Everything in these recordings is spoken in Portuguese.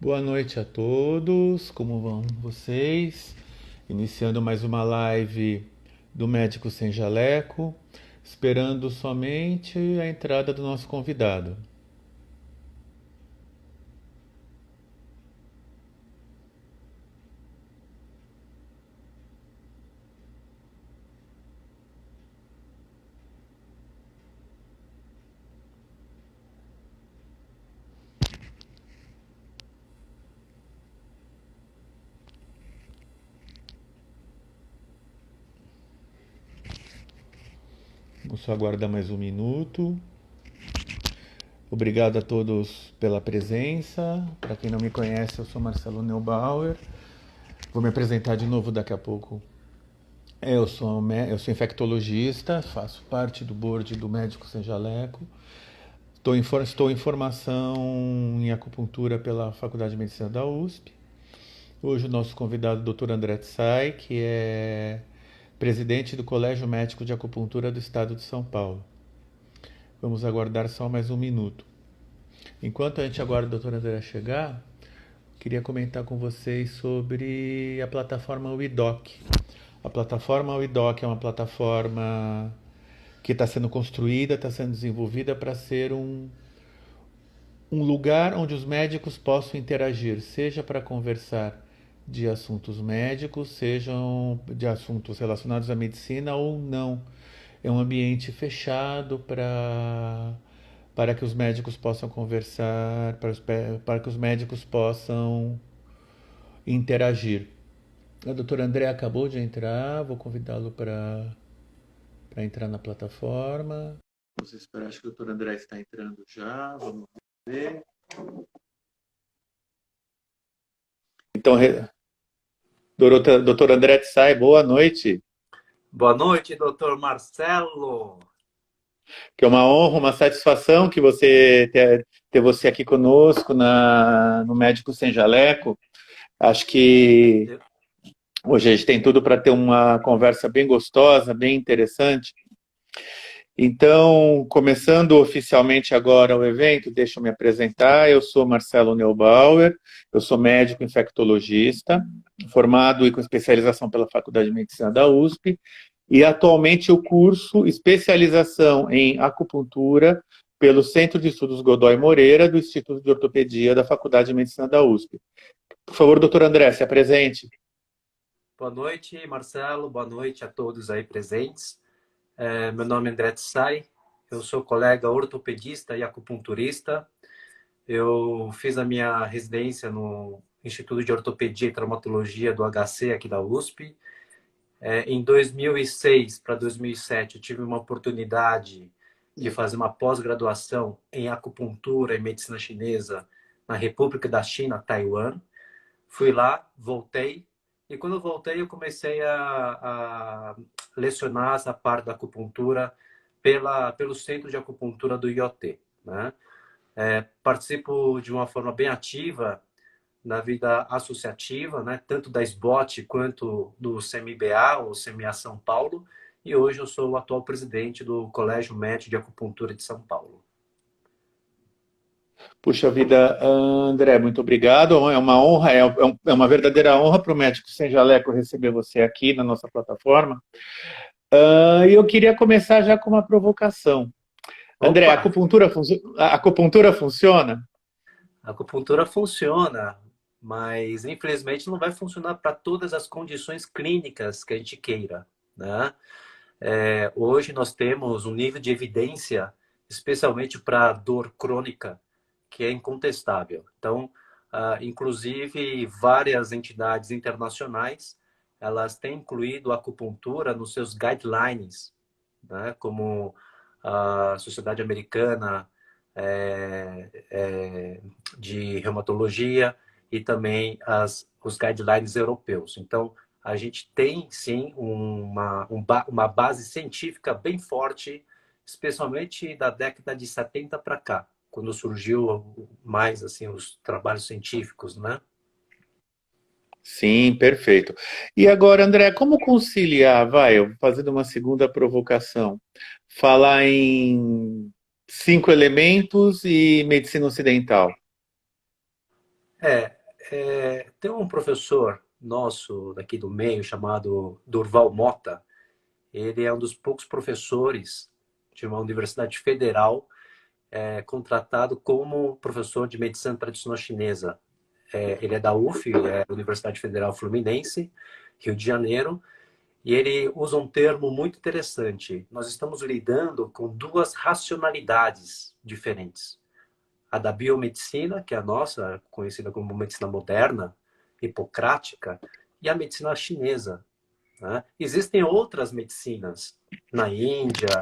Boa noite a todos, como vão vocês? Iniciando mais uma live do Médico Sem Jaleco, esperando somente a entrada do nosso convidado. Vou só aguardar mais um minuto. Obrigado a todos pela presença. Para quem não me conhece, eu sou Marcelo Neubauer. Vou me apresentar de novo daqui a pouco. Eu sou infectologista, faço parte do board do Médico Sem Jaleco. Estou em formação em acupuntura pela Faculdade de Medicina da USP. Hoje o nosso convidado é o Dr. André Tsai, que é presidente do Colégio Médico de Acupuntura do Estado de São Paulo. Vamos aguardar só mais um minuto. Enquanto a gente aguarda o Dr. André chegar, queria comentar com vocês sobre a plataforma WeDoc. A plataforma WeDoc é uma plataforma que está sendo construída, está sendo desenvolvida para ser um lugar onde os médicos possam interagir, seja para conversar de assuntos médicos, sejam de assuntos relacionados à medicina ou não. É um ambiente fechado para que os médicos possam conversar, para que os médicos possam interagir. A doutora André acabou de entrar, vou convidá-lo para entrar na plataforma. Vamos esperar, acho que o doutor André está entrando já, vamos ver. Então, doutor André Tsai, boa noite. Boa noite, doutor Marcelo. Que é uma honra, uma satisfação que você ter você aqui conosco no Médico Sem Jaleco. Acho que hoje a gente tem tudo para ter uma conversa bem gostosa, bem interessante. Então, começando oficialmente agora o evento, deixa eu me apresentar. Eu sou Marcelo Neubauer, eu sou médico infectologista, formado e com especialização pela Faculdade de Medicina da USP, e atualmente eu curso especialização em acupuntura pelo Centro de Estudos Godoy Moreira, do Instituto de Ortopedia da Faculdade de Medicina da USP. Por favor, doutor André, se apresente. Boa noite, Marcelo. Boa noite a todos aí presentes. Meu nome é André Tsai. Eu sou colega ortopedista e acupunturista. Eu fiz a minha residência no Instituto de Ortopedia e Traumatologia do HC aqui da USP. Em 2006 para 2007, eu tive uma oportunidade de fazer uma pós-graduação em acupuntura e medicina chinesa na República da China, Taiwan. Fui lá, voltei, e quando eu voltei eu comecei a lecionar essa parte da acupuntura pelo Centro de Acupuntura do IoT, né? Participo de uma forma bem ativa na vida associativa, né? Tanto da SBOT quanto do CMBA, ou CMA São Paulo, e hoje eu sou o atual presidente do Colégio Médico de Acupuntura de São Paulo. Puxa vida, André, muito obrigado. É uma honra, é uma verdadeira honra para o Médico Sem Jaleco receber você aqui na nossa plataforma. E eu queria começar já com uma provocação. André, Opa! a acupuntura funciona? A acupuntura funciona, mas infelizmente não vai funcionar para todas as condições clínicas que a gente queira, né? Hoje nós temos um nível de evidência, especialmente para dor crônica, que é incontestável. Então, inclusive, várias entidades internacionais, elas têm incluído a acupuntura nos seus guidelines, né? Como a Sociedade Americana de Reumatologia e também os guidelines europeus. Então, a gente tem, sim, uma base científica bem forte, especialmente da década de 70 para cá, quando surgiu mais assim os trabalhos científicos, né? Sim, perfeito. E agora, André, como conciliar, eu fazendo uma segunda provocação, falar em cinco elementos e medicina ocidental? tem um professor nosso daqui do meio chamado Durval Mota. Ele é um dos poucos professores de uma universidade federal contratado como professor de medicina tradicional chinesa. Ele é da UF, Universidade Federal Fluminense, Rio de Janeiro, e ele usa um termo muito interessante. Nós estamos lidando com duas racionalidades diferentes. A da biomedicina, que é a nossa, conhecida como medicina moderna, hipocrática, e a medicina chinesa. Né? Existem outras medicinas na Índia,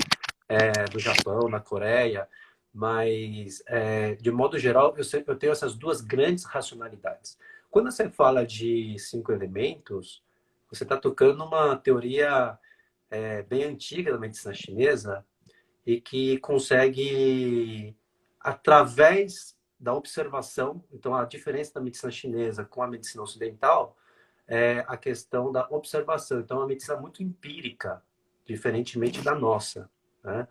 no Japão, na Coreia, mas, de modo geral, eu tenho essas duas grandes racionalidades. Quando você fala de 5 elementos, você está tocando numa teoria bem antiga da medicina chinesa e que consegue, através da observação, então a diferença da medicina chinesa com a medicina ocidental é a questão da observação. Então, é uma medicina muito empírica, diferentemente da nossa, né?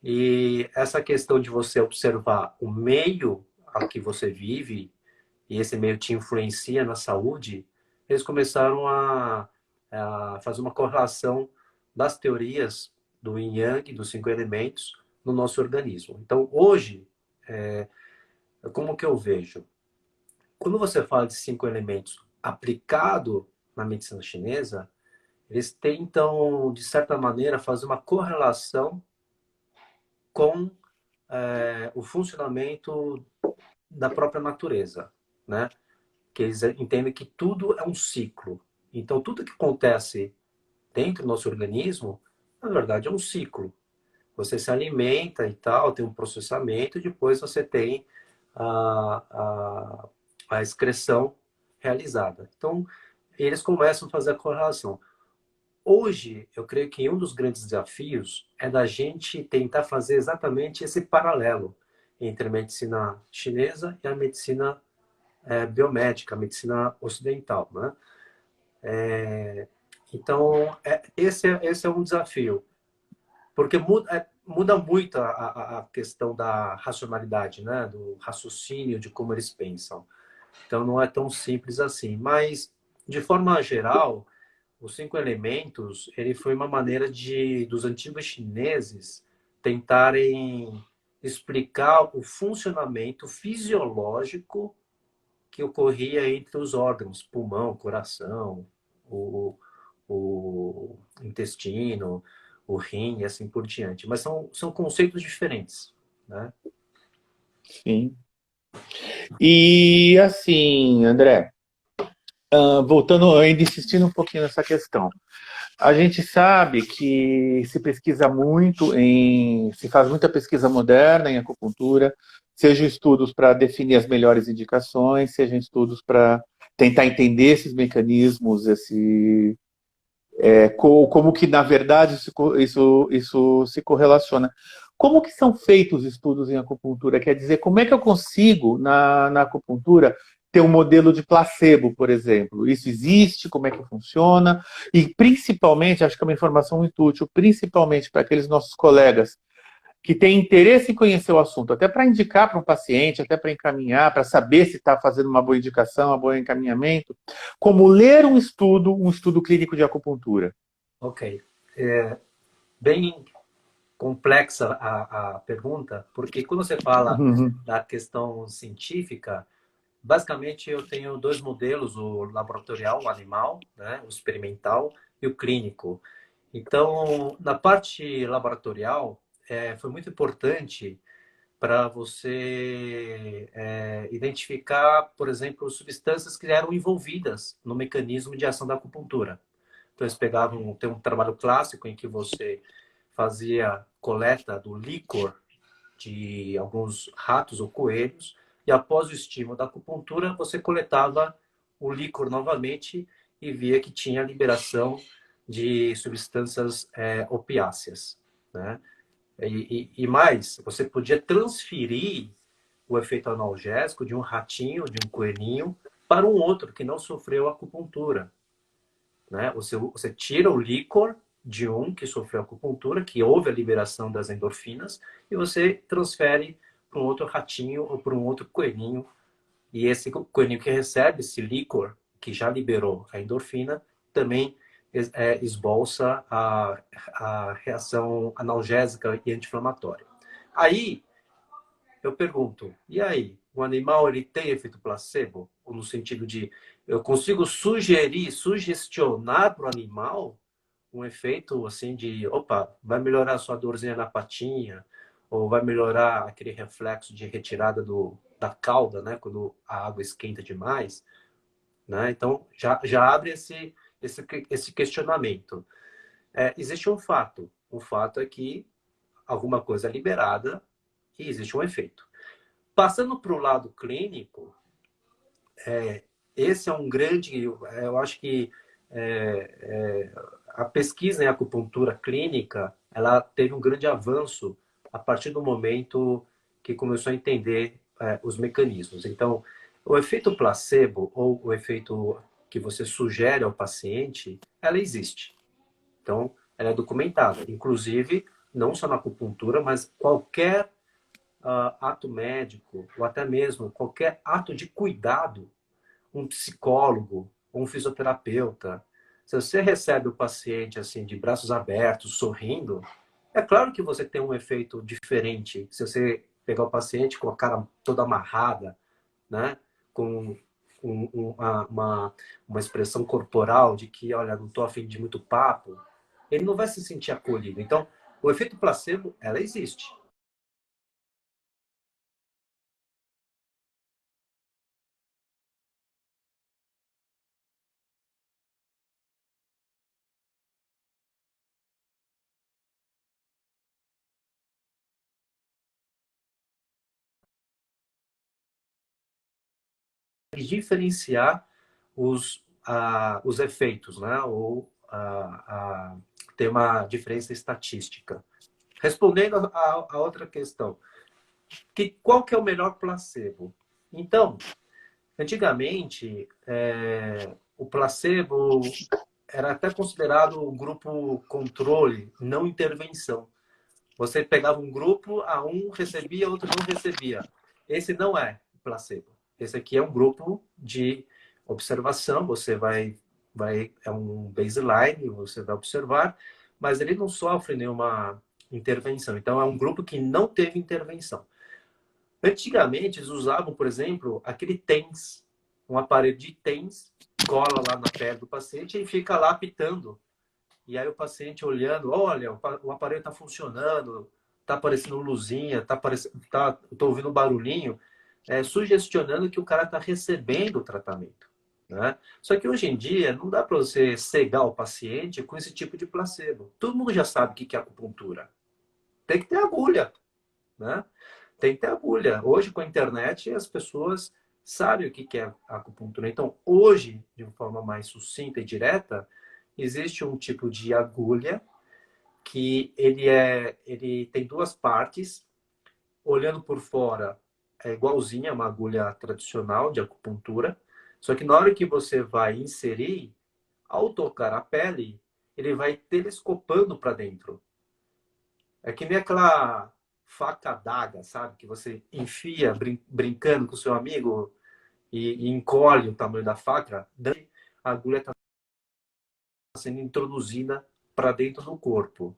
E essa questão de você observar o meio a que você vive e esse meio te influencia na saúde, eles começaram a fazer uma correlação das teorias do Yin Yang, dos 5 elementos, no nosso organismo. Então, hoje, como que eu vejo? Quando você fala de 5 elementos aplicado na medicina chinesa, eles tentam, de certa maneira, fazer uma correlação com o funcionamento da própria natureza, né? Que eles entendem que tudo é um ciclo. Então, tudo que acontece dentro do nosso organismo, na verdade, é um ciclo. Você se alimenta e tal, tem um processamento, e depois você tem a, a excreção realizada. Então, eles começam a fazer a correlação. Hoje, eu creio que um dos grandes desafios é da gente tentar fazer exatamente esse paralelo entre a medicina chinesa e a medicina biomédica, a medicina ocidental, né? Então, esse é um desafio, porque muda muito a questão da racionalidade, né? Do raciocínio, de como eles pensam. Então, não é tão simples assim. Mas, de forma geral, os 5 elementos, ele foi uma maneira dos antigos chineses tentarem explicar o funcionamento fisiológico que ocorria entre os órgãos, pulmão, coração, o, o intestino, o rim e assim por diante. Mas são conceitos diferentes, né? Sim. E assim, André, voltando ainda insistindo um pouquinho nessa questão. A gente sabe que se pesquisa muito se faz muita pesquisa moderna em acupuntura, sejam estudos para definir as melhores indicações, sejam estudos para tentar entender esses mecanismos, como que na verdade isso se correlaciona. Como que são feitos os estudos em acupuntura? Quer dizer, como é que eu consigo, na acupuntura, ter um modelo de placebo, por exemplo? Isso existe? Como é que funciona? E principalmente, acho que é uma informação muito útil, principalmente para aqueles nossos colegas que têm interesse em conhecer o assunto, até para indicar para um paciente, até para encaminhar, para saber se está fazendo uma boa indicação, um bom encaminhamento, como ler um estudo clínico de acupuntura. Ok. Bem complexa a pergunta, porque quando você fala Uhum. da questão científica, basicamente eu tenho dois modelos, o laboratorial, o animal, né, o experimental e o clínico. Então, na parte laboratorial, foi muito importante para você identificar, por exemplo, substâncias que eram envolvidas no mecanismo de ação da acupuntura. Então, eles pegavam, tem um trabalho clássico em que você fazia coleta do líquor de alguns ratos ou coelhos, e após o estímulo da acupuntura, você coletava o líquor novamente e via que tinha liberação de substâncias opiáceas, né? E mais, você podia transferir o efeito analgésico de um ratinho, de um coelhinho, para um outro que não sofreu acupuntura, né? Você tira o líquor de um que sofreu acupuntura, que houve a liberação das endorfinas, e você transfere para um outro ratinho ou para um outro coelhinho, E esse coelhinho que recebe esse líquor, que já liberou a endorfina, também esboça a reação analgésica e anti-inflamatória. Aí, eu pergunto, e aí? O animal ele tem efeito placebo? Ou no sentido de, eu consigo sugestionar para o animal um efeito assim de, opa, vai melhorar a sua dorzinha na patinha, ou vai melhorar aquele reflexo de retirada da cauda, né? Quando a água esquenta demais, né? Então, já abre esse questionamento. Existe um fato. O fato é que alguma coisa é liberada e existe um efeito. Passando para o lado clínico, esse é um grande... Eu acho que a pesquisa em acupuntura clínica, ela teve um grande avanço a partir do momento que começou a entender os mecanismos. Então, o efeito placebo, ou o efeito que você sugere ao paciente, ela existe. Então, ela é documentada. Inclusive, não só na acupuntura, mas qualquer ato médico, ou até mesmo qualquer ato de cuidado, um psicólogo, um fisioterapeuta, se você recebe o paciente assim de braços abertos, sorrindo, é claro que você tem um efeito diferente se você pegar o paciente com a cara toda amarrada, né? Com uma expressão corporal de que, olha, não estou a fim de muito papo, ele não vai se sentir acolhido. Então, o efeito placebo, ela existe. E diferenciar os efeitos, né? Ou ter uma diferença estatística. Respondendo a outra questão, qual que é o melhor placebo? Então, antigamente, o placebo era até considerado o grupo controle, não intervenção. Você pegava um grupo, um recebia, outro não recebia. Esse não é placebo. Esse aqui é um grupo de observação, você é um baseline, você vai observar, mas ele não sofre nenhuma intervenção. Então, é um grupo que não teve intervenção. Antigamente, eles usavam, por exemplo, aquele TENS, um aparelho de TENS, cola lá na pele do paciente e fica lá apitando. E aí o paciente olhando, olha, o aparelho está funcionando, está aparecendo luzinha, tô ouvindo um barulhinho, sugestionando que o cara está recebendo o tratamento. Né? Só que hoje em dia não dá para você cegar o paciente com esse tipo de placebo. Todo mundo já sabe o que é acupuntura. Tem que ter agulha, né? Tem que ter agulha. Hoje, com a internet, as pessoas sabem o que é acupuntura. Então, hoje, de uma forma mais sucinta e direta, existe um tipo de agulha que ele tem duas partes. Olhando por fora, é igualzinha a uma agulha tradicional de acupuntura. Só que na hora que você vai inserir, ao tocar a pele, ele vai telescopando para dentro. É que nem aquela faca d'água, sabe? Que você enfia brincando com o seu amigo e encolhe o tamanho da faca. A agulha está sendo introduzida para dentro do corpo.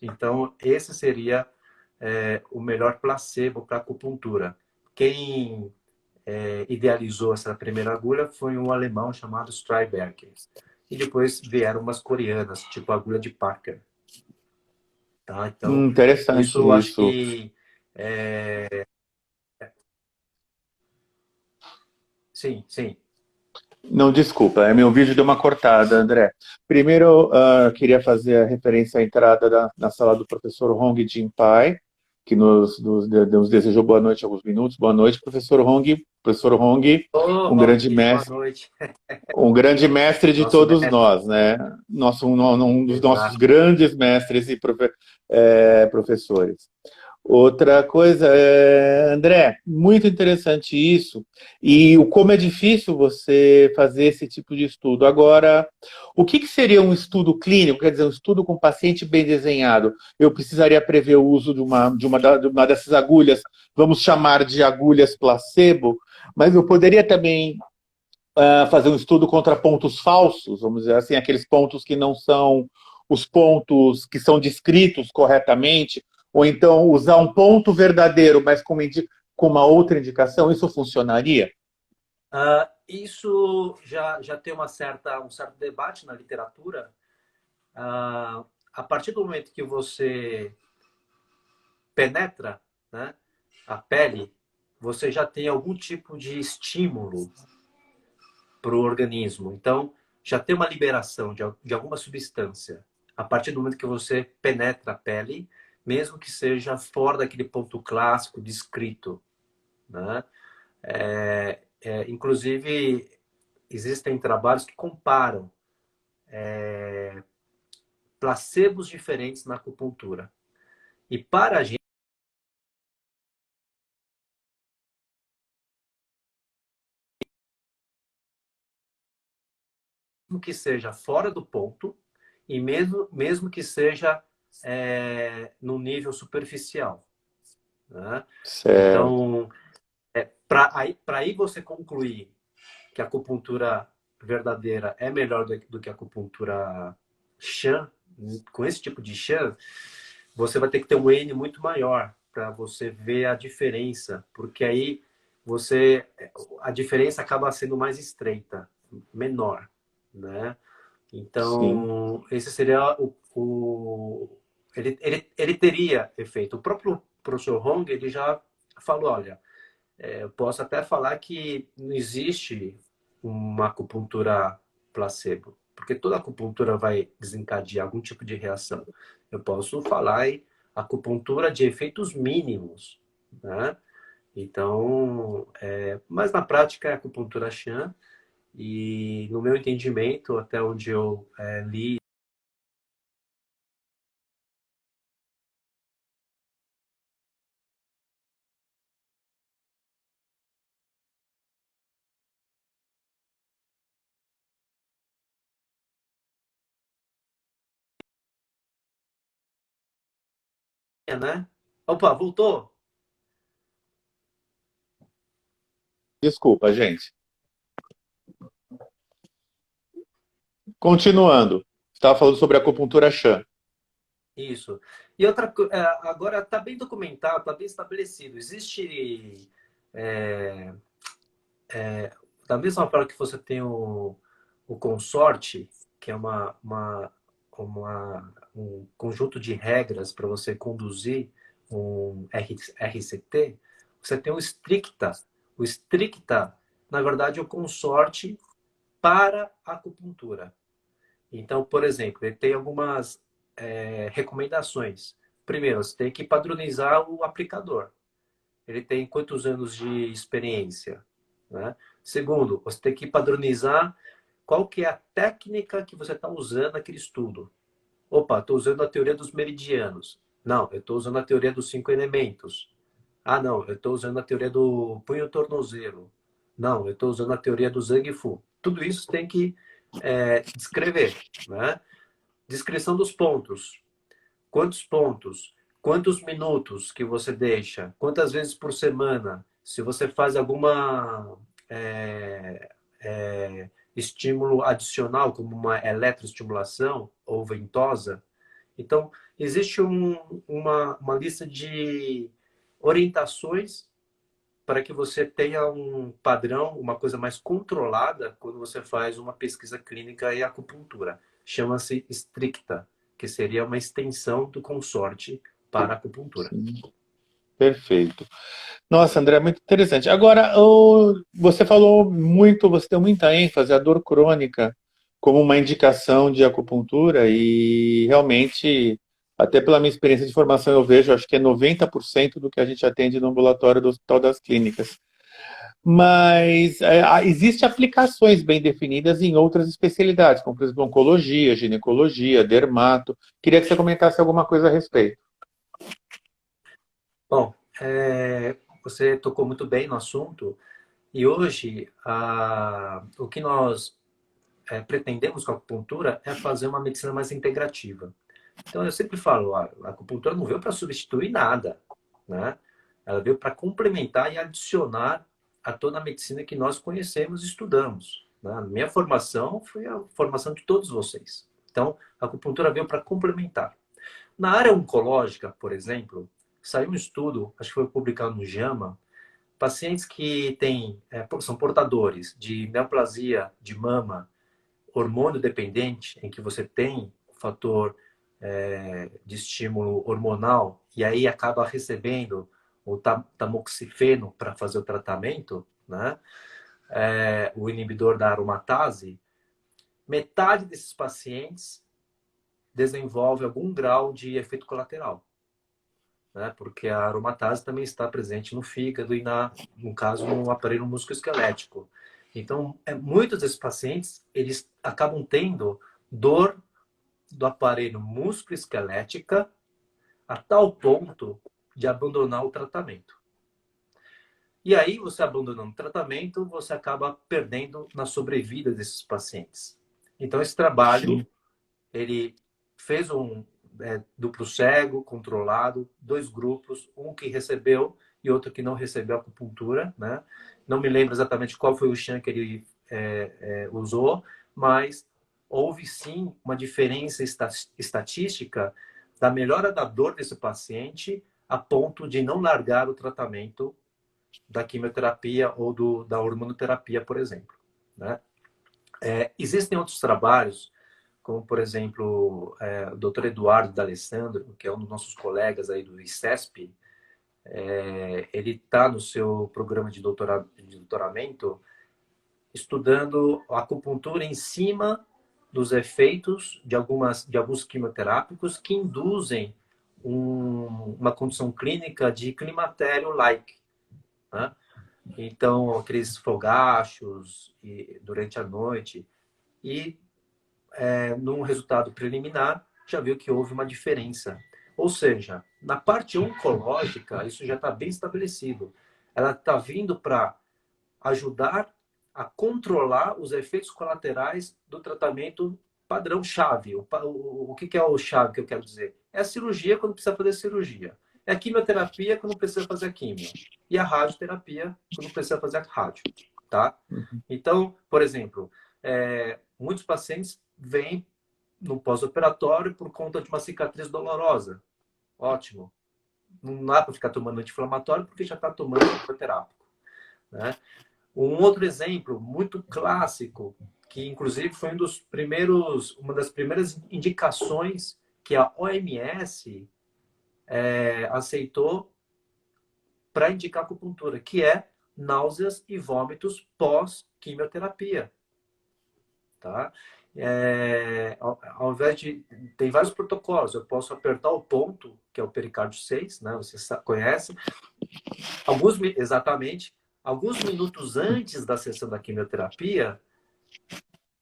Então, esse seria o melhor placebo para acupuntura. Quem idealizou essa primeira agulha foi um alemão chamado Streiberger. E depois vieram umas coreanas, tipo a agulha de Parker. Tá? Então, Interessante isso eu acho isso. que... Sim, sim. Não, desculpa, meu vídeo deu uma cortada, André. Primeiro, queria fazer a referência à entrada na sala do professor Hong Jinpai, que nos desejou boa noite há alguns minutos. Boa noite, professor Hong. Professor Hong, Oh, um grande Valdir, boa mestre, noite. um grande mestre de Nosso todos mestre. nós, né? Um dos nossos Exato. grandes mestres e professores. Outra coisa, André, muito interessante isso, e como é difícil você fazer esse tipo de estudo. Agora, o que seria um estudo clínico, quer dizer, um estudo com paciente bem desenhado? Eu precisaria prever o uso de uma dessas agulhas, vamos chamar de agulhas placebo, Mas eu poderia também fazer um estudo contra pontos falsos, vamos dizer assim, aqueles pontos que não são os pontos que são descritos corretamente, ou então usar um ponto verdadeiro, mas com uma outra indicação, isso funcionaria? Isso já tem um certo debate na literatura. A partir do momento que você penetra, né, a pele, você já tem algum tipo de estímulo para o organismo. Então, já tem uma liberação de alguma substância a partir do momento que você penetra a pele, mesmo que seja fora daquele ponto clássico descrito, né? Inclusive, existem trabalhos que comparam placebos diferentes na acupuntura. E para a gente, mesmo que seja fora do ponto, e mesmo que seja no nível superficial, né? Certo. Então, para aí você concluir que a acupuntura verdadeira é melhor do que a acupuntura Shan, com esse tipo de Shan, você vai ter que ter um N muito maior para você ver a diferença, porque aí a diferença acaba sendo mais estreita, menor, né? Sim. Então, esse seria ele teria efeito. O próprio professor Hong, ele já falou, olha, eu posso até falar que não existe uma acupuntura placebo, porque toda acupuntura vai desencadear algum tipo de reação. Eu posso falar em acupuntura de efeitos mínimos, né? Então, mas na prática é acupuntura Shan, e no meu entendimento, até onde eu li, né? Opa, voltou? Desculpa, gente. Continuando. Estava falando sobre a acupuntura Chan. Isso. E agora está bem documentado, está bem estabelecido. Existe, é, da mesma forma que você tem o consorte, que é um conjunto de regras para você conduzir um RCT, você tem o stricta. O stricta, na verdade, é o consorte para a acupuntura. Então, por exemplo, ele tem algumas recomendações. Primeiro, você tem que padronizar o aplicador. Ele tem quantos anos de experiência, né? Segundo, você tem que padronizar qual que é a técnica que você está usando naquele estudo. Opa, estou usando a teoria dos meridianos. Não, eu estou usando a teoria dos 5 elementos. Ah, não, eu estou usando a teoria do punho-tornozelo. Não, eu estou usando a teoria do Zhang-Fu. Tudo isso tem que descrever, né? Descrição dos pontos. Quantos pontos? Quantos minutos que você deixa? Quantas vezes por semana? Se você faz alguma estímulo adicional, como uma eletroestimulação ou ventosa. Então, existe uma lista de orientações para que você tenha um padrão, uma coisa mais controlada quando você faz uma pesquisa clínica em acupuntura. Chama-se stricta, que seria uma extensão do consorte para a acupuntura. Sim, perfeito. Nossa, André, muito interessante. Agora, você falou muito, você deu muita ênfase à dor crônica como uma indicação de acupuntura e realmente, até pela minha experiência de formação, eu vejo, acho que é 90% do que a gente atende no ambulatório do Hospital das Clínicas. Mas existem aplicações bem definidas em outras especialidades, como, por exemplo, oncologia, ginecologia, dermato. Queria que você comentasse alguma coisa a respeito. Bom, você tocou muito bem no assunto e hoje o que nós pretendemos com a acupuntura é fazer uma medicina mais integrativa. Então eu sempre falo, a acupuntura não veio para substituir nada, né? Ela veio para complementar e adicionar a toda a medicina que nós conhecemos e estudamos, né? A minha formação foi a formação de todos vocês. Então, a acupuntura veio para complementar. Na área oncológica, por exemplo, saiu um estudo, acho que foi publicado no JAMA, pacientes que são portadores de neoplasia de mama hormônio dependente, em que você tem o fator de estímulo hormonal e aí acaba recebendo o tamoxifeno para fazer o tratamento, né? O inibidor da aromatase, metade desses pacientes desenvolve algum grau de efeito colateral, né? Porque a aromatase também está presente no fígado e, no caso, no aparelho musculoesquelético. Então, muitos desses pacientes, eles acabam tendo dor do aparelho musculoesquelética a tal ponto de abandonar o tratamento. E aí, você abandonando o tratamento, você acaba perdendo na sobrevida desses pacientes. Então, esse trabalho, ele fez um duplo cego, controlado, 2 grupos, um que recebeu e outro que não recebeu acupuntura, né? Não me lembro exatamente qual foi o Chan que ele usou, mas houve sim uma diferença estatística da melhora da dor desse paciente a ponto de não largar o tratamento da quimioterapia ou da hormonoterapia, por exemplo, né? Existem outros trabalhos, como, por exemplo, o Dr. Eduardo D'Alessandro, que é um dos nossos colegas aí do ICESP, ele está no seu programa de doutoramento estudando a acupuntura em cima dos efeitos de alguns quimioterápicos que induzem uma condição clínica de climatério-like, né? Então, aqueles fogachos durante a noite. E, num resultado preliminar, já viu que houve uma diferença. Ou seja, na parte oncológica, isso já está bem estabelecido. Ela está vindo para ajudar a controlar os efeitos colaterais do tratamento padrão-chave. O que é o chave que eu quero dizer? É a cirurgia quando precisa fazer cirurgia. É a quimioterapia quando precisa fazer a quimio. E a radioterapia quando precisa fazer a rádio. Tá? Então, por exemplo, muitos pacientes vêm no pós-operatório por conta de uma cicatriz dolorosa. Ótimo. Não dá para ficar tomando anti-inflamatório porque já está tomando quimioterápico, né? Um outro exemplo muito clássico, que inclusive foi uma das primeiras indicações que a OMS aceitou para indicar acupuntura, que é náuseas e vômitos pós-quimioterapia. Tá? Ao invés de... Tem vários protocolos. Eu posso apertar o ponto, que é o pericárdio 6, né? Você conhece. Exatamente. Alguns minutos antes da sessão da quimioterapia,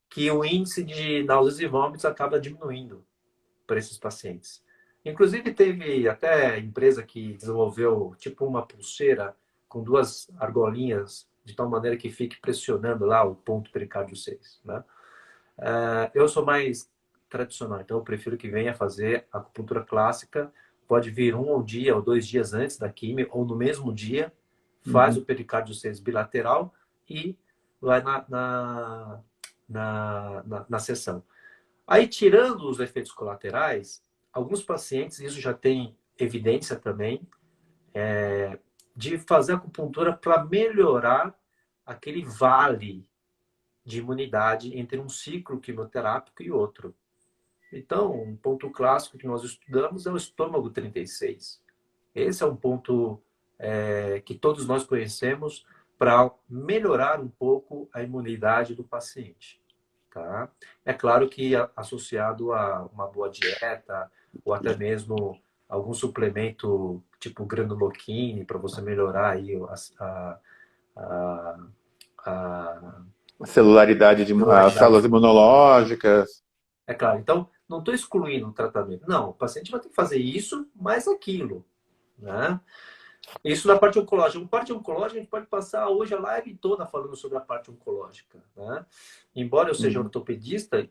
que o índice de náuseas e vômitos acaba diminuindo para esses pacientes. Inclusive, teve até empresa que desenvolveu tipo uma pulseira com 2 argolinhas, de tal maneira que fique pressionando lá o ponto pericárdio 6, né? Eu sou mais tradicional, então eu prefiro que venha fazer a acupuntura clássica. Pode vir 1 dia ou 2 dias antes da quimio, ou no mesmo dia, faz o pericárdio 6 bilateral e vai na sessão. Aí, tirando os efeitos colaterais, alguns pacientes, isso já tem evidência também, de fazer acupuntura para melhorar aquele vale de imunidade entre um ciclo quimioterápico e outro. Então, um ponto clássico que nós estudamos é o estômago 36. Esse é um ponto que todos nós conhecemos para melhorar um pouco a imunidade do paciente. Tá? É claro que associado a uma boa dieta ou até mesmo algum suplemento tipo granuloquine para você melhorar aí A celularidade as células imunológicas. É claro. Então, não estou excluindo o tratamento. Não, o paciente vai ter que fazer isso mais aquilo, né? Isso na parte oncológica. Na parte oncológica, a gente pode passar hoje a live toda falando sobre a parte oncológica, né? Embora eu seja ortopedista,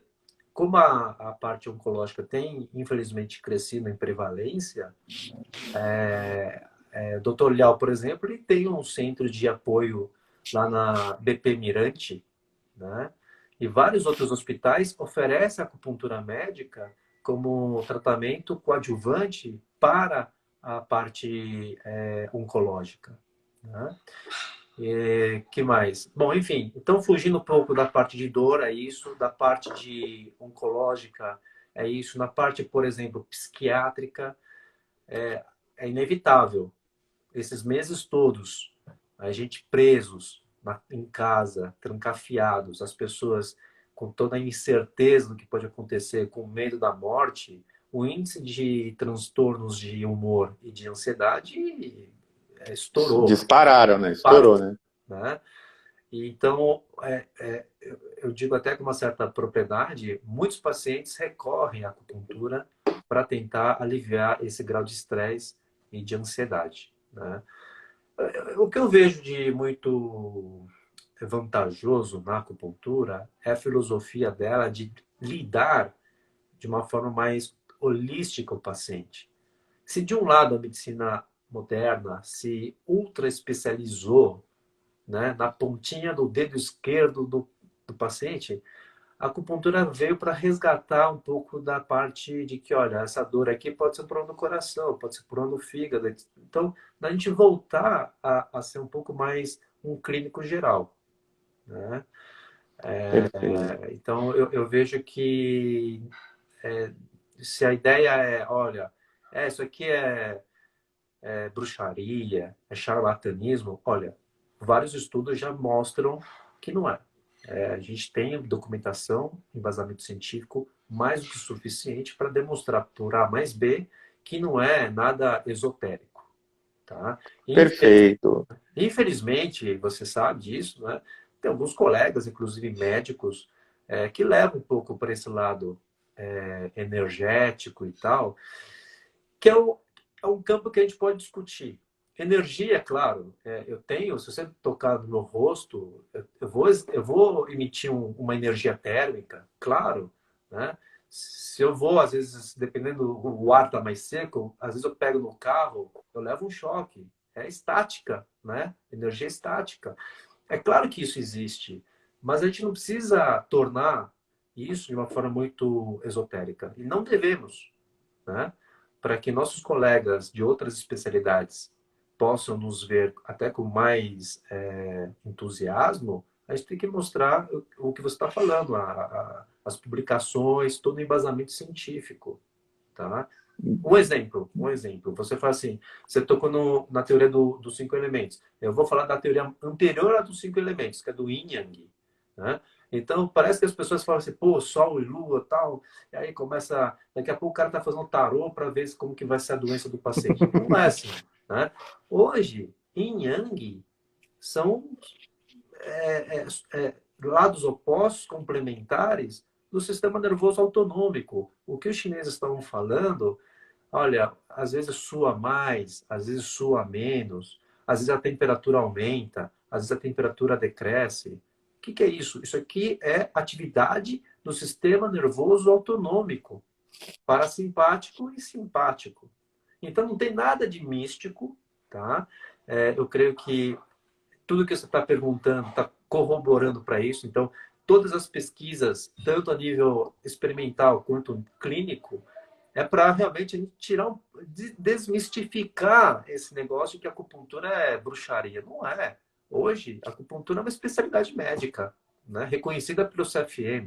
como a parte oncológica tem, infelizmente, crescido em prevalência, Dr. Liao, por exemplo, ele tem um centro de apoio lá na BP Mirante, né? E vários outros hospitais oferecem acupuntura médica como tratamento coadjuvante para a parte oncológica, né? E, que mais? Bom, enfim, então fugindo um pouco da parte de dor, é isso, da parte de oncológica, é isso, na parte, por exemplo, psiquiátrica, é inevitável. Esses meses todos, a gente presos em casa, trancafiados, as pessoas com toda a incerteza do que pode acontecer, com medo da morte, o índice de transtornos de humor e de ansiedade estourou, Dispararam, né? parou, Estourou, né? né? E então, eu digo até com uma certa propriedade, muitos pacientes recorrem à acupuntura para tentar aliviar esse grau de estresse e de ansiedade, né? O que eu vejo de muito vantajoso na acupuntura é a filosofia dela de lidar de uma forma mais holística com o paciente. Se de um lado a medicina moderna se ultra especializou, né, na pontinha do dedo esquerdo do paciente, a acupuntura veio para resgatar um pouco da parte de que, olha, essa dor aqui pode ser um problema no coração, pode ser um problema no fígado. Então, a gente voltar a ser um pouco mais um clínico geral, né? Perfeito. Então, eu vejo que se a ideia é, olha, isso aqui é bruxaria, é charlatanismo, olha, vários estudos já mostram que não é. A gente tem documentação, embasamento científico mais do que suficiente para demonstrar por A mais B que não é nada esotérico, tá? Perfeito. Infelizmente, você sabe disso, né? Tem alguns colegas, inclusive médicos, que levam um pouco para esse lado energético e tal, que é um campo que a gente pode discutir. Energia, claro, eu tenho, se você tocar no meu rosto, eu vou emitir uma energia térmica, claro, né? Se eu vou, às vezes, dependendo, o ar está mais seco, às vezes eu pego no carro, eu levo um choque. É estática, né? Energia estática. É claro que isso existe, mas a gente não precisa tornar isso de uma forma muito esotérica. E não devemos, né? Para que nossos colegas de outras especialidades possam nos ver até com mais entusiasmo, a gente tem que mostrar o que você está falando, as publicações, todo o embasamento científico, tá? Um exemplo. Você fala assim, você tocou na teoria dos cinco elementos. Eu vou falar da teoria anterior à dos cinco elementos, que é do Yin Yang, né? Então, parece que as pessoas falam assim, pô, Sol e Lua tal, e aí começa, daqui a pouco o cara tá fazendo tarô para ver como que vai ser a doença do paciente. Não é assim, né? Hoje, Yin Yang são lados opostos, complementares, do sistema nervoso autonômico. O que os chineses estavam falando, olha, às vezes sua mais, às vezes sua menos, às vezes a temperatura aumenta, às vezes a temperatura decresce. O que é isso? Isso aqui é atividade do sistema nervoso autonômico, parasimpático e simpático. Então não tem nada de místico, tá? Eu creio que tudo que você está perguntando está corroborando para isso. Então, todas as pesquisas, tanto a nível experimental quanto clínico, é para realmente a gente tirar, desmistificar esse negócio de que a acupuntura é bruxaria. Não é. Hoje, a acupuntura é uma especialidade médica, né? Reconhecida pelo CFM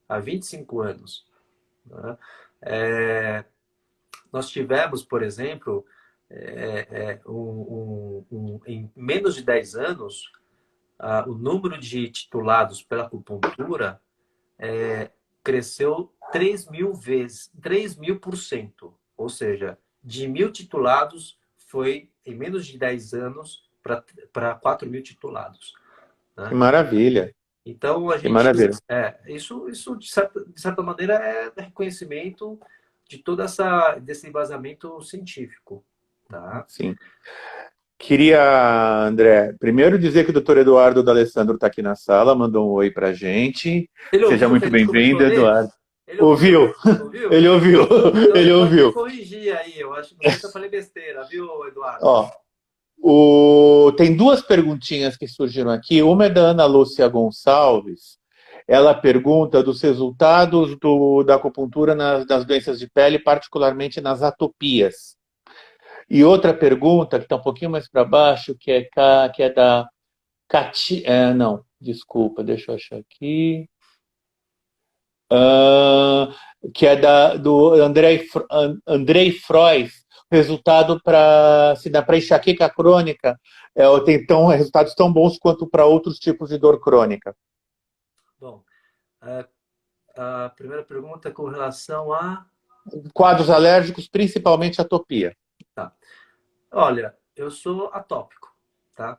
há 25 anos. Né? Nós tivemos, por exemplo, em menos de 10 anos, o número de titulados pela acupuntura cresceu 3.000 vezes, 3.000%. Ou seja, de 1.000 titulados foi em menos de 10 anos para 4.000 titulados. Né? Que maravilha. Então, a Que gente. maravilha. Isso de certa maneira, é reconhecimento de todo desse embasamento científico. Tá? Sim. Queria, André, primeiro dizer que o doutor Eduardo D'Alessandro está aqui na sala, mandou um oi para gente. Ele Seja ouviu o que muito a gente bem-vindo, começou a ler? Eduardo. Ele ouviu? Ouviu? Ouviu? Ele ouviu. Então Ele ele pode me ouviu. corrigir aí. Eu acho, não sei se eu falei besteira, viu, Eduardo? Ó, Tem duas perguntinhas que surgiram aqui. Uma é da Ana Lúcia Gonçalves. Ela pergunta dos resultados da acupuntura nas doenças de pele, particularmente nas atopias. E outra pergunta, que está um pouquinho mais para baixo, que é da Cati... não, desculpa, deixa eu achar aqui. Que é do Andrei Frois, resultado para enxaqueca crônica, tem resultados tão bons quanto para outros tipos de dor crônica. Bom, a primeira pergunta é com relação a... Quadros alérgicos, principalmente atopia. Tá. Olha, eu sou atópico, tá?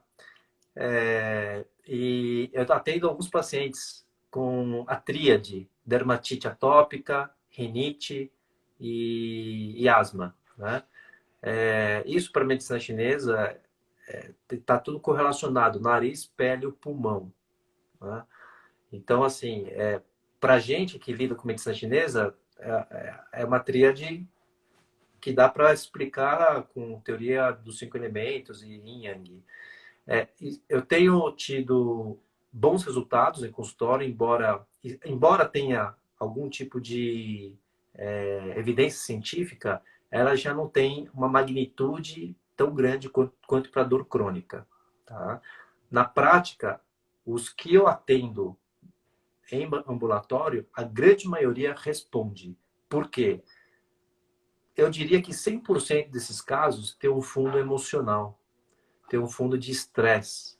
E eu atendo alguns pacientes com a tríade, dermatite atópica, rinite e asma, né? Isso para medicina chinesa está tudo correlacionado, nariz, pele e pulmão, né? Então, assim, para gente que lida com medicina chinesa, é uma tríade que dá para explicar com teoria dos 5 elementos e yin yang. Eu tenho tido bons resultados em consultório, embora tenha algum tipo de evidência científica, ela já não tem uma magnitude tão grande quanto para dor crônica. Tá? Na prática, os que eu atendo em ambulatório, a grande maioria responde. Por quê? Eu diria que 100% desses casos tem um fundo emocional, tem um fundo de estresse,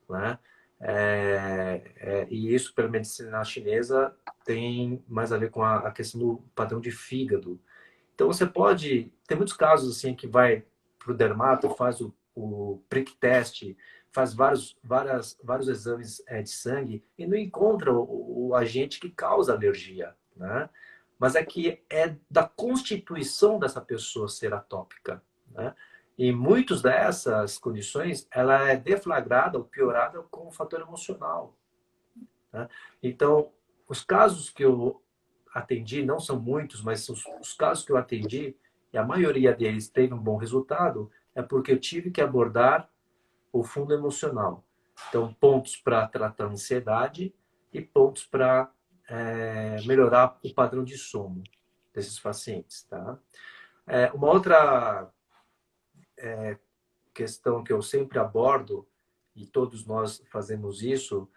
né? E isso, pela medicina chinesa, tem mais a ver com a questão do padrão de fígado. Então, você pode... Tem muitos casos assim que vai para o dermato, faz o prick test, faz vários exames de sangue e não encontra o agente que causa alergia, né? Mas é que é da constituição dessa pessoa ser atópica, né? E muitas dessas condições, ela é deflagrada ou piorada com o fator emocional, né? Então, os casos que eu atendi, não são muitos, mas os casos que eu atendi, e a maioria deles teve um bom resultado, é porque eu tive que abordar o fundo emocional. Então, pontos para tratar a ansiedade e pontos para melhorar o padrão de sono desses pacientes, tá? Uma outra questão que eu sempre abordo, e todos nós fazemos isso,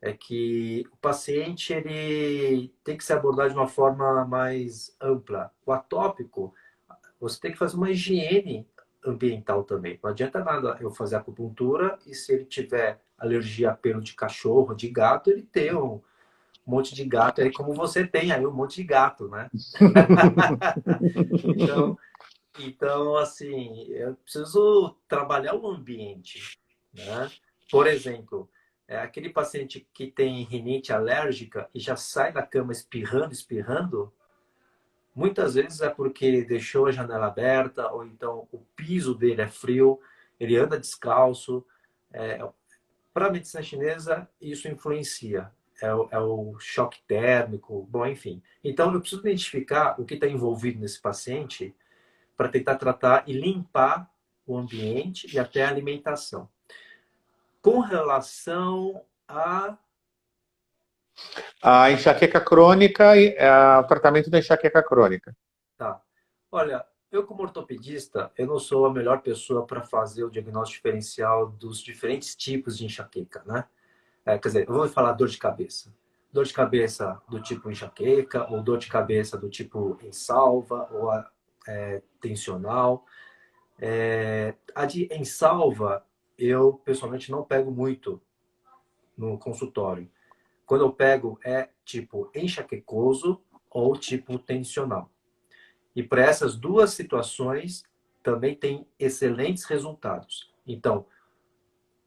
é que o paciente ele tem que se abordar de uma forma mais ampla. O atópico, você tem que fazer uma higiene ambiental também. Não adianta nada eu fazer acupuntura e se ele tiver alergia a pelo de cachorro, de gato, ele ter um monte de gato aí, como você tem aí um monte de gato, né? Então, assim, eu preciso trabalhar o ambiente, né? Por exemplo, aquele paciente que tem rinite alérgica e já sai da cama espirrando, muitas vezes é porque deixou a janela aberta ou então o piso dele é frio, ele anda descalço. Para a medicina chinesa, isso influencia. É o choque térmico, bom, enfim. Então, eu preciso identificar o que está envolvido nesse paciente para tentar tratar e limpar o ambiente e até a alimentação. Com relação a... A enxaqueca crônica e o tratamento da enxaqueca crônica. Tá. Olha, eu como ortopedista, eu não sou a melhor pessoa para fazer o diagnóstico diferencial dos diferentes tipos de enxaqueca, né? Quer dizer, eu vou falar dor de cabeça. Dor de cabeça do tipo enxaqueca, ou dor de cabeça do tipo ensalva, ou tensional. A de ensalva, eu pessoalmente não pego muito no consultório. Quando eu pego é tipo enxaquecoso ou tipo tensional. E para essas duas situações também tem excelentes resultados. Então,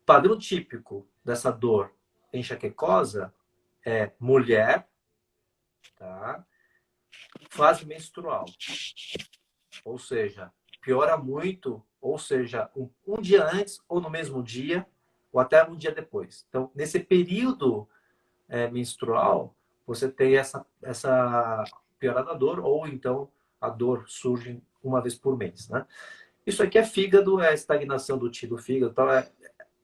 padrão típico dessa dor enxaquecosa é mulher, tá? Fase menstrual. Ou seja, piora muito, ou seja, um dia antes ou no mesmo dia, ou até um dia depois. Então, nesse período menstrual, você tem essa piorada dor, ou então a dor surge uma vez por mês, né? Isso aqui é fígado, é estagnação do fígado, então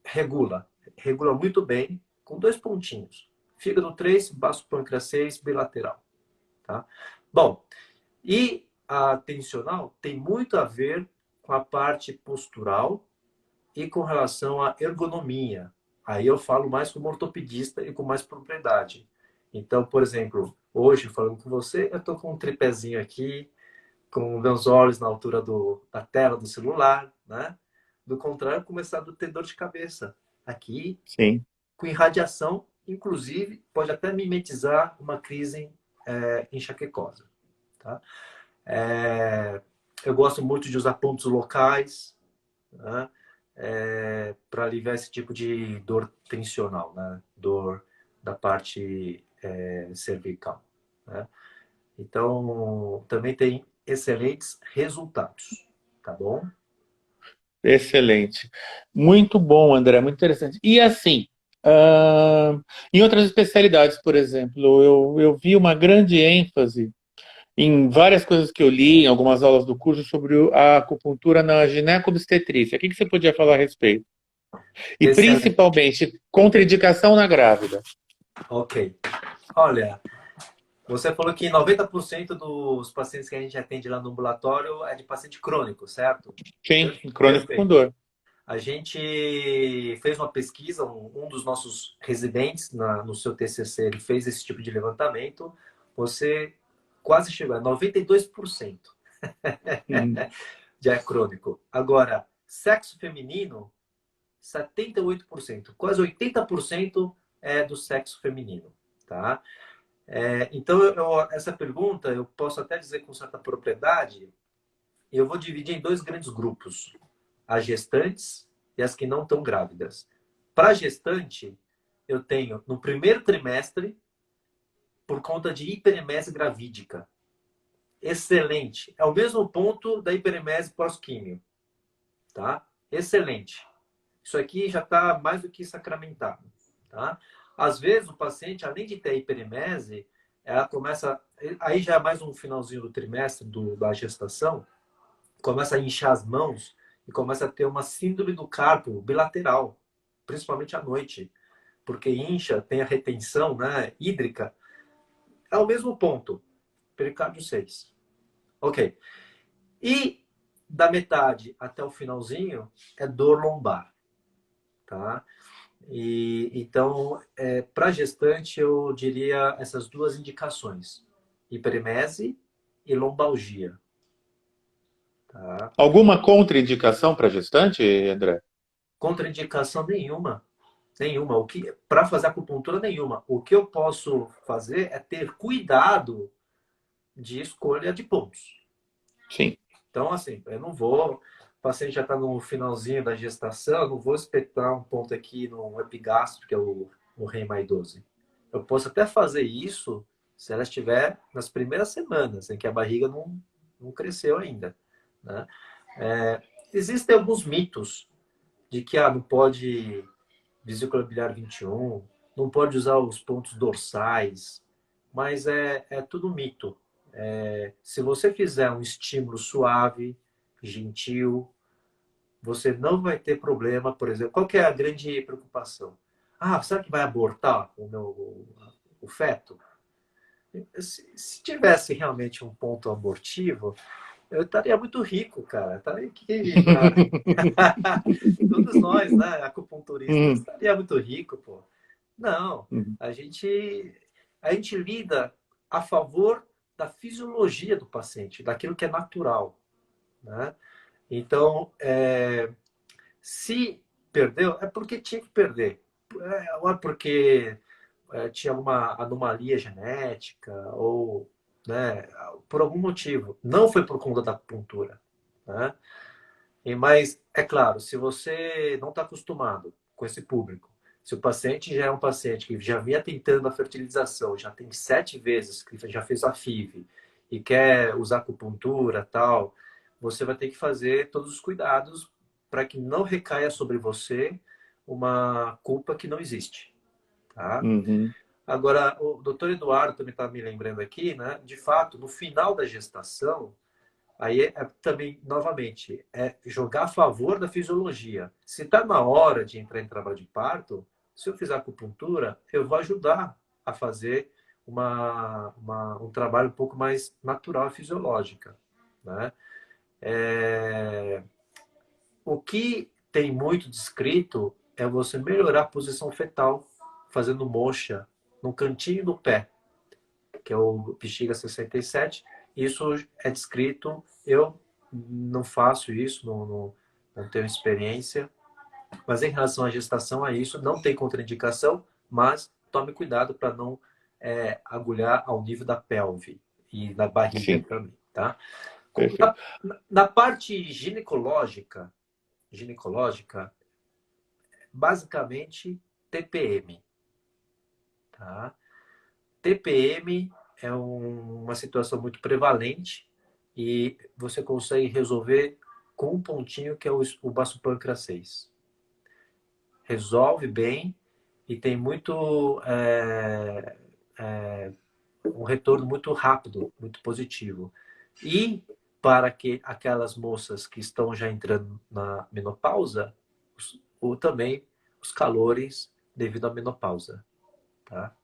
regula muito bem, com 2 pontinhos. Fígado 3, baço pâncreas 6, bilateral. Tá? Bom, e a tensional tem muito a ver com a parte postural e com relação à ergonomia. Aí eu falo mais como ortopedista e com mais propriedade. Então, por exemplo, hoje falando com você, eu estou com um tripézinho aqui, com meus olhos na altura da tela do celular, né? Do contrário, começar a ter dor de cabeça. Aqui, Sim. com irradiação, inclusive, pode até mimetizar uma crise enxaquecosa. Tá? Eu gosto muito de usar pontos locais, né? Para aliviar esse tipo de dor tensional, né? Dor da parte cervical. Né? Então, também tem excelentes resultados, tá bom? Excelente. Muito bom, André, muito interessante. E assim, em outras especialidades, por exemplo, eu vi uma grande ênfase em várias coisas que eu li, em algumas aulas do curso, sobre a acupuntura na ginecobstetrícia. O que você podia falar a respeito? E Excelente. principalmente, contraindicação na grávida. Ok. Olha, você falou que 90% dos pacientes que a gente atende lá no ambulatório é de paciente crônico, certo? Sim, crônico com Perfeito. dor. A gente fez uma pesquisa, um dos nossos residentes no seu TCC, ele fez esse tipo de levantamento. Você quase chegou a 92% Uhum. já é crônico. Agora, sexo feminino, 78%, quase 80% é do sexo feminino, tá? Então, essa pergunta eu posso até dizer com certa propriedade, eu vou dividir em 2 grandes grupos, as gestantes e as que não estão grávidas. Para gestante, eu tenho no primeiro trimestre, por conta de hiperemese gravídica. Excelente. É o mesmo ponto da hiperemese pós-químio, tá? Excelente. Isso aqui já está mais do que sacramentado, tá? Às vezes o paciente, além de ter hiperemese, ela começa, aí já é mais um finalzinho do trimestre da gestação, começa a inchar as mãos e começa a ter uma síndrome do carpo bilateral, principalmente à noite, porque incha, tem a retenção, né, hídrica. É o mesmo ponto, pericárdio 6. Ok. E da metade até o finalzinho é dor lombar, tá? E então, para gestante, eu diria essas 2 indicações: hiperemese e lombalgia, tá? Alguma contraindicação para gestante, André? Contraindicação nenhuma. Nenhuma. Para fazer acupuntura, nenhuma. O que eu posso fazer é ter cuidado de escolha de pontos. Sim. Então, assim, eu não vou. O paciente já está no finalzinho da gestação, eu não vou espetar um ponto aqui no epigastro, que é o REMAI 12. Eu posso até fazer isso se ela estiver nas primeiras semanas, em que a barriga não cresceu ainda. Né? Existem alguns mitos de que não pode vesícula biliar 21, não pode usar os pontos dorsais, mas é tudo mito. Se você fizer um estímulo suave, gentil, você não vai ter problema, por exemplo. Qual que é a grande preocupação? Será que vai abortar o feto? Se tivesse realmente um ponto abortivo, eu estaria muito rico, cara. Estaria aqui todos nós, né, acupunturistas, Uhum. estaria muito rico, pô. Não, Uhum. a gente, a gente lida a favor da fisiologia do paciente, daquilo que é natural, né? Então, se perdeu, é porque tinha que perder. Ou é porque tinha alguma anomalia genética, ou né, por algum motivo. Não foi por conta da acupuntura, né? Mas, é claro, se você não está acostumado com esse público, se o paciente já é um paciente que já vinha tentando a fertilização, já tem 7 vezes que já fez a FIV e quer usar acupuntura tal, você vai ter que fazer todos os cuidados para que não recaia sobre você uma culpa que não existe, tá? Uhum. Agora, o doutor Eduardo também está me lembrando aqui, né? De fato, no final da gestação, Aí também, novamente, é jogar a favor da fisiologia. Se está na hora de entrar em trabalho de parto, se eu fizer acupuntura, eu vou ajudar a fazer um trabalho um pouco mais natural e fisiológica, né? É, o que tem muito descrito é você melhorar a posição fetal, fazendo moxa no cantinho do pé, que é o bexiga 67. Isso é descrito. Eu não faço isso, não tenho experiência. Mas em relação à gestação, é isso. Não tem contraindicação, mas tome cuidado para não agulhar ao nível da pelve e da barriga Sim, também, tá? perfeito. Na parte ginecológica, basicamente TPM, tá? TPM é uma situação muito prevalente e você consegue resolver com um pontinho que é o baço pâncreas 6. Resolve bem e tem muito um retorno muito rápido, muito positivo. E para que aquelas moças que estão já entrando na menopausa, ou também os calores devido à menopausa, tá?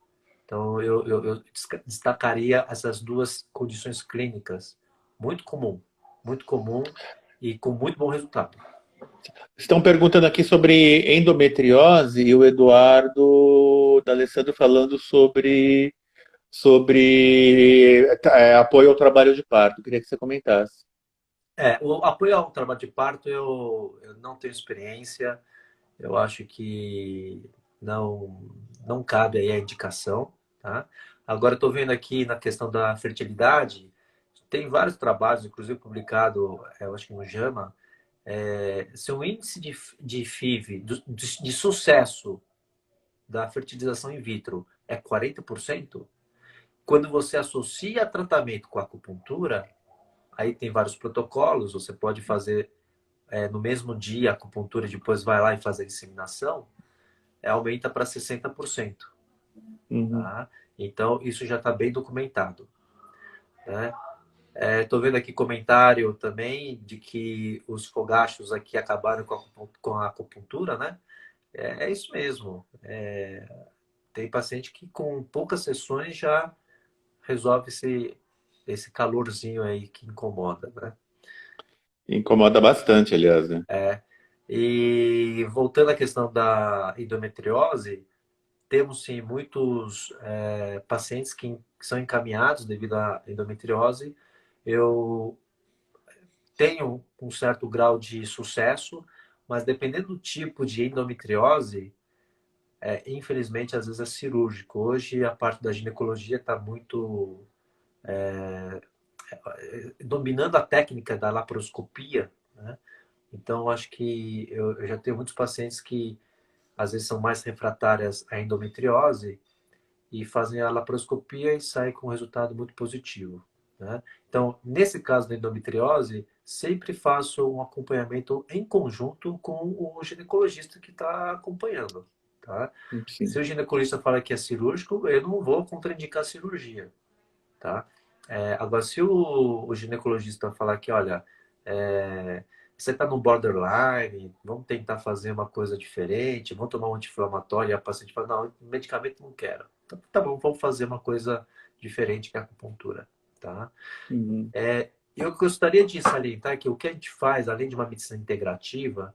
Então, eu destacaria essas duas condições clínicas. Muito comum e com muito bom resultado. Estão perguntando aqui sobre endometriose e o Eduardo D'Alessandro falando sobre apoio ao trabalho de parto. Queria que você comentasse. O apoio ao trabalho de parto, eu não tenho experiência. Eu acho que não, não cabe aí a indicação, tá? Agora, estou vendo aqui na questão da fertilidade, tem vários trabalhos, inclusive publicado, eu acho que no JAMA, se o índice de FIV, de sucesso da fertilização in vitro é 40%, quando você associa tratamento com acupuntura, aí tem vários protocolos, você pode fazer no mesmo dia a acupuntura e depois vai lá e faz a inseminação, aumenta para 60%. Uhum. Tá? Então, isso já está bem documentado. Né? Estou vendo aqui comentário também de que os fogachos aqui acabaram com a acupuntura, né? É isso mesmo. Tem paciente que com poucas sessões já resolve esse calorzinho aí que incomoda, né? Incomoda bastante, aliás, né? E voltando à questão da endometriose, temos sim muitos pacientes que são encaminhados devido à endometriose. Eu tenho um certo grau de sucesso, mas dependendo do tipo de endometriose, infelizmente às vezes é cirúrgico. Hoje a parte da ginecologia está muito dominando a técnica da laparoscopia, né? Então acho que eu já tenho muitos pacientes que às vezes são mais refratárias à endometriose e fazem a laparoscopia e saem com um resultado muito positivo, né? Então, nesse caso da endometriose, sempre faço um acompanhamento em conjunto com o ginecologista que está acompanhando, tá? Se Sim. o ginecologista fala que é cirúrgico, eu não vou contraindicar a cirurgia, tá? Agora, se o ginecologista falar que, olha, você está no borderline, vamos tentar fazer uma coisa diferente, vamos tomar um anti-inflamatório, e a paciente fala, não, medicamento não quero. Então, tá bom, vamos fazer uma coisa diferente que a acupuntura, tá? Uhum. Eu gostaria de salientar que o que a gente faz, além de uma medicina integrativa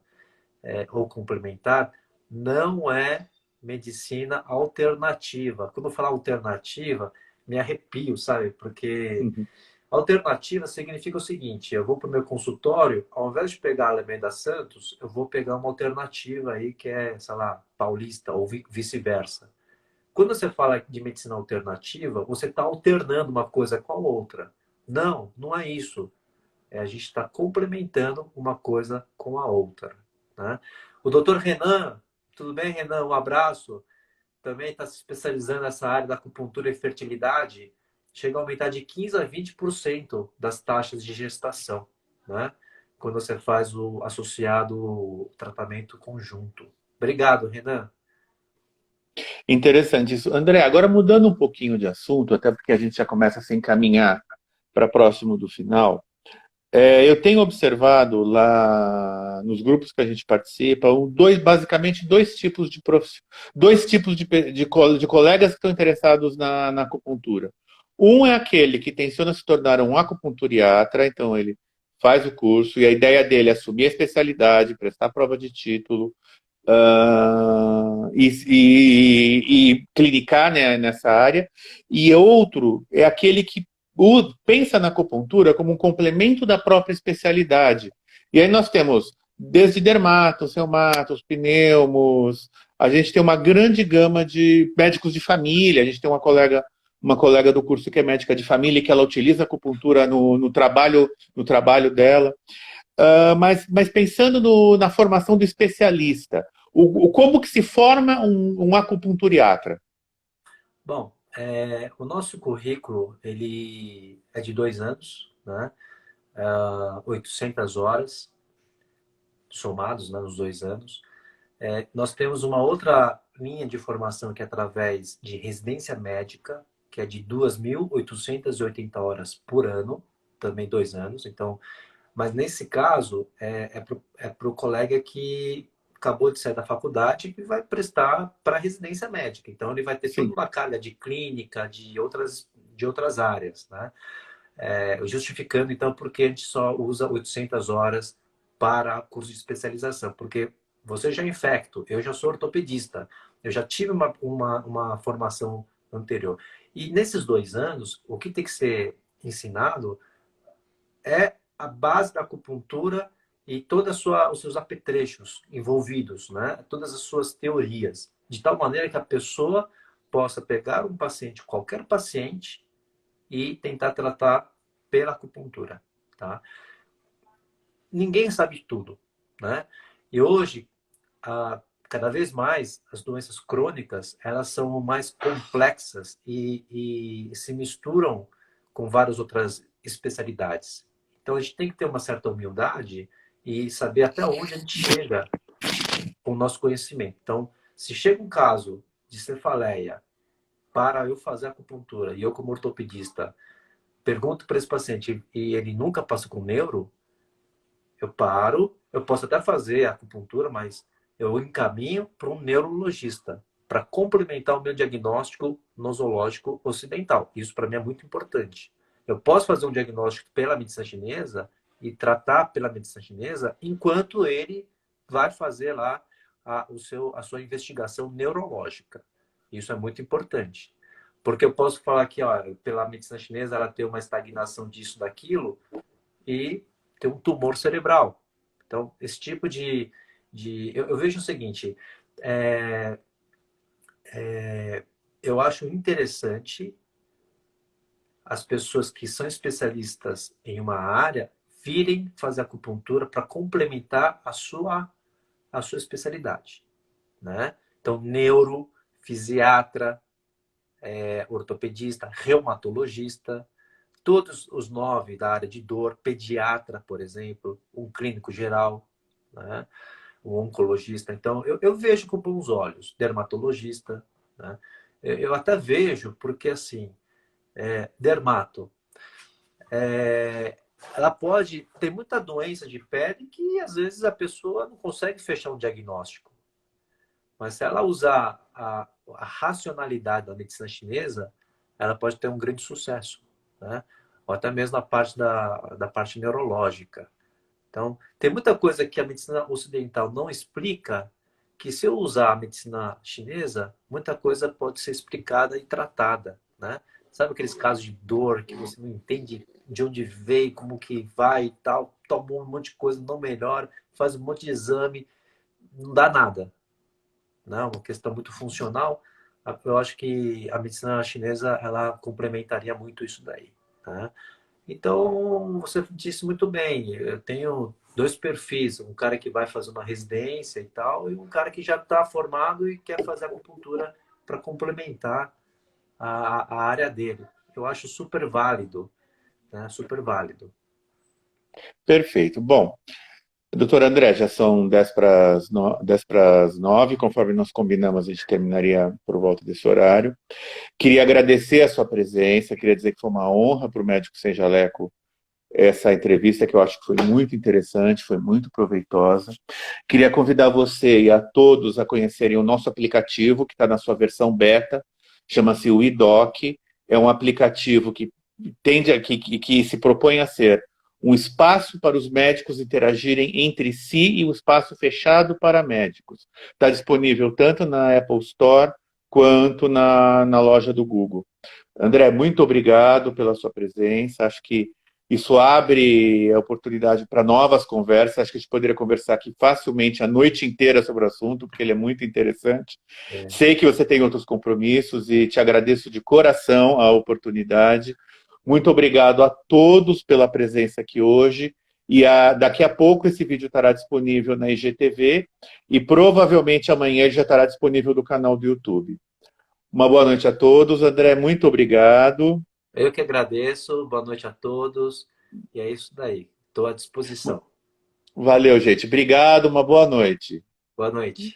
ou complementar, não é medicina alternativa. Quando eu falar alternativa, me arrepio, sabe? Porque Uhum. alternativa significa o seguinte: eu vou para o meu consultório, ao invés de pegar a Alameda Santos, eu vou pegar uma alternativa aí que é, sei lá, paulista ou vice-versa. Quando você fala de medicina alternativa, você está alternando uma coisa com a outra. Não, não é isso. A gente está complementando uma coisa com a outra. Né? O doutor Renan, tudo bem, Renan? Um abraço. Também está se especializando nessa área da acupuntura e fertilidade. Chega a aumentar de 15 a 20% das taxas de gestação, né? Quando você faz o associado o tratamento conjunto. Obrigado, Renan. Interessante isso. André, agora mudando um pouquinho de assunto, até porque a gente já começa a se encaminhar para próximo do final. Eu tenho observado lá nos grupos que a gente participa, basicamente dois tipos de colegas que estão interessados na acupuntura. Um é aquele que tenciona se tornar um acupunturiatra, então ele faz o curso e a ideia dele é assumir a especialidade, prestar a prova de título, e clinicar, né, nessa área. E outro é aquele que pensa na acupuntura como um complemento da própria especialidade. E aí nós temos desde dermatos, reumatos, pneumos, a gente tem uma grande gama de médicos de família, a gente tem uma colega do curso que é médica de família, que ela utiliza a acupuntura no trabalho dela. Mas pensando na formação do especialista, como que se forma um acupunturiatra? Bom, o nosso currículo ele é de 2 anos, né? 800 horas somados, né, nos 2 anos. Nós temos uma outra linha de formação que é através de residência médica, que é de 2.880 horas por ano, também 2 anos. Então, mas nesse caso, é para o colega que acabou de sair da faculdade e vai prestar para residência médica. Então, ele vai ter toda Sim, uma carga de clínica, de outras áreas, né? Justificando, então, porque a gente só usa 800 horas para curso de especialização. Porque você já é infecto, eu já sou ortopedista, eu já tive uma formação anterior. E nesses 2 anos, o que tem que ser ensinado é a base da acupuntura e todos os seus apetrechos envolvidos, né? Todas as suas teorias, de tal maneira que a pessoa possa pegar um paciente, qualquer paciente, e tentar tratar pela acupuntura, tá? Ninguém sabe tudo, né? E hoje, cada vez mais, as doenças crônicas, elas são mais complexas e se misturam com várias outras especialidades. Então, a gente tem que ter uma certa humildade e saber até onde a gente chega com o nosso conhecimento. Então, se chega um caso de cefaleia para eu fazer acupuntura e eu, como ortopedista, pergunto para esse paciente e ele nunca passa com neuro, eu paro, eu posso até fazer acupuntura, mas eu encaminho para um neurologista para complementar o meu diagnóstico nosológico ocidental. Isso para mim é muito importante. Eu posso fazer um diagnóstico pela medicina chinesa e tratar pela medicina chinesa enquanto ele vai fazer lá a sua investigação neurológica. Isso é muito importante. Porque eu posso falar que, ó, pela medicina chinesa, ela tem uma estagnação disso, daquilo, e ter um tumor cerebral. Então, esse tipo eu vejo o seguinte, é, eu acho interessante as pessoas que são especialistas em uma área virem fazer acupuntura para complementar a sua especialidade, né? Então, neuro, fisiatra, ortopedista, reumatologista, todos os 9 da área de dor, pediatra, por exemplo, um clínico geral, né? Um oncologista. Então, eu vejo com bons olhos, dermatologista, né? Eu até vejo, porque assim, dermato, ela pode ter muita doença de pele que às vezes a pessoa não consegue fechar um diagnóstico. Mas se ela usar a racionalidade da medicina chinesa, ela pode ter um grande sucesso, né? Ou até mesmo na parte da parte neurológica. Então, tem muita coisa que a medicina ocidental não explica, que se eu usar a medicina chinesa, muita coisa pode ser explicada e tratada, né? Sabe aqueles casos de dor que você não entende de onde veio, como que vai e tal, tomou um monte de coisa, não melhora, faz um monte de exame, não dá nada, né? Uma questão muito funcional. Eu acho que a medicina chinesa ela complementaria muito isso daí, né? Então, você disse muito bem, eu tenho dois perfis, um cara que vai fazer uma residência e tal, e um cara que já está formado e quer fazer acupuntura para complementar a área dele. Eu acho super válido, né? Super válido. perfeito. Bom, doutor André, já são 10 para as 9, conforme nós combinamos, a gente terminaria por volta desse horário. Queria agradecer a sua presença, queria dizer que foi uma honra para o médico sem jaleco essa entrevista, que eu acho que foi muito interessante, foi muito proveitosa. Queria convidar você e a todos a conhecerem o nosso aplicativo, que está na sua versão beta, chama-se o iDoc. É um aplicativo que se propõe a ser um espaço para os médicos interagirem entre si e um espaço fechado para médicos. Está disponível tanto na Apple Store quanto na loja do Google. André, muito obrigado pela sua presença. Acho que isso abre a oportunidade para novas conversas. Acho que a gente poderia conversar aqui facilmente a noite inteira sobre o assunto, porque ele é muito interessante. É. Sei que você tem outros compromissos e te agradeço de coração a oportunidade. Muito obrigado a todos pela presença aqui hoje. Daqui a pouco esse vídeo estará disponível na IGTV e provavelmente amanhã ele já estará disponível no canal do YouTube. Uma boa noite a todos. André, muito obrigado. Eu que agradeço, boa noite a todos, e é isso daí. Estou à disposição. Valeu, gente. Obrigado, uma boa noite. Boa noite.